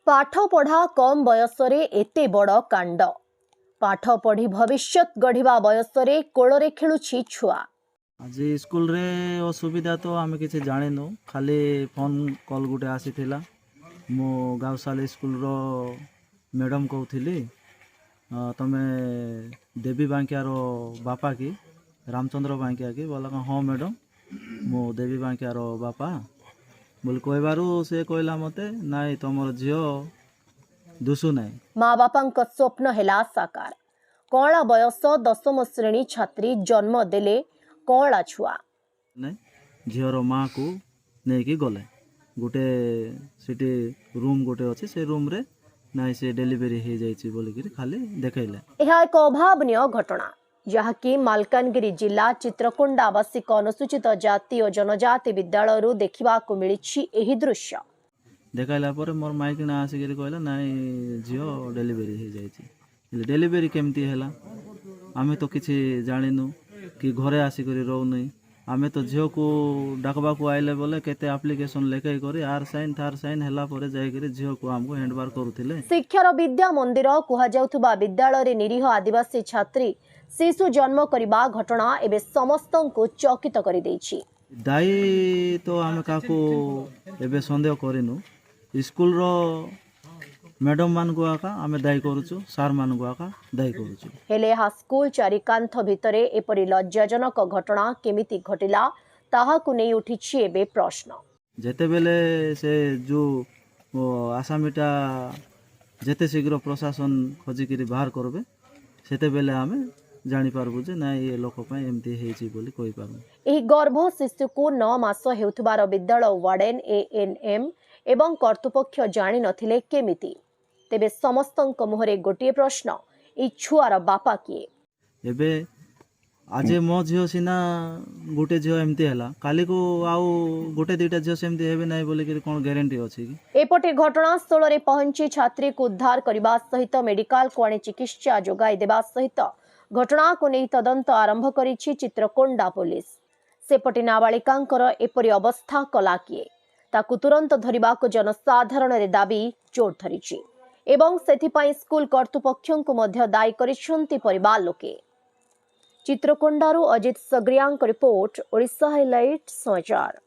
पाठ पढ़ा कम बयसरे एते बड़ कांड। पाठ पढ़ी भविष्यत गढ़िबा बयसरे कोଳରେ खेलुछि छुआ। आज स्कूल रे असुविधा तो आम किसी जानिनु, खाली फोन कॉल गुटे आसीथिला। मो गाँवसाली स्कूल रो मैडम कहूली तमे देवी बांकिया रो बापा कि रामचंद्र बांकिया कि बोला हाँ मैडम मो देवी बांकिया रो बापा बोल कहबारू से कहला मते नाई तुमर झील दुसु नाई। माँ बापा स्वप्न हेला साकार। कौला बयस 10म श्रेणी छात्री जन्म देले कौला छुआ। झीर माँ को नहीं गले गोटे सिटी रूम गोटे अच्छे से रूम रे नाई से डेलीवरी हो जाइए बोलिकी खाली देखैले। यह एक अभावनीय घटना जहाँकि मालकानगिरी जिला चित्रकोंडा आवासिक अनुसूचित जाति और जनजाति विद्यालय देखा मिली एही दृश्य। देखला पर मोर माइकिना आसिक कहला नाई झील डेलीवरी हो जाइए। डेलीवरी केमती है आमे तो किसी जानिनु कि घरे आसिक रोनी। आमे तो झील को डाकबा को आइले बोले केते एप्लिकेशन लेखे करी आर साइन थार साइन हला परे जाई करी झील को हमको हैंडबार करूथिले। शिक्षार विद्या मंदिर कुहा जाउथुबा विद्यालय निरीह आदिवासी छात्री शिशु जन्म करबा घटना एबे समस्तंको चकित करि दैछि। दाई तो आमे काको एबे संदेह करिनु। स्कूल रो मैडम मान को आका आमे दाई करूछु, सार मान को आका दाई करूछु। हेले हा स्कूल चारिकांथ भितरे एपरि लज्जाजनक घटना केमिति घटिला ताहाकु नै उठिछि एबे प्रश्न। जेते बेले से जो आसामीटा जेते शीघ्र प्रशासन खोजिकी बाहर करबे सेते बेले आमे जानी पारबु जे ना ये लोक पय एमती हेछि बोली कहि पारबु। एही गर्भ शिशु को 9 मास हेउथबार विद्यालय वार्डन एएनएम एवं कर्तृपक्ष जानी नथिले केमिति। तेबे समस्तंक मुहरे गोटे प्रश्न, ई छुआर बापा किए? एबे आज मो झियो सिना गोटे झियो एमती हला काली को आउ गोटे दुईटा झियो सेमती हेबे नै बोली कि कोन ग्यारंटी अछि कि? एपटे घटनास्थल रे पहुंची छात्री को उद्धार करबा सहित मेडिकल को आनी चिकित्सा जोगाई देबा सहित घटना को नै तदंत आरंभ करिछि चित्रकोंडा पुलिस। सेपटे नाबालिकांकर एपरि अवस्था कला किए ताकु तुरंत धरिबा को जनसाधारण रे दाबी जोर धरिछि एवं सेथिपाई स्कूल कर्तृपक्षों को मध्य दायी करिसेंति परिवार लोके। चित्रकोंडारू अजित सग्रियांक रिपोर्ट, ओडिशा हाइलाइट समाचार।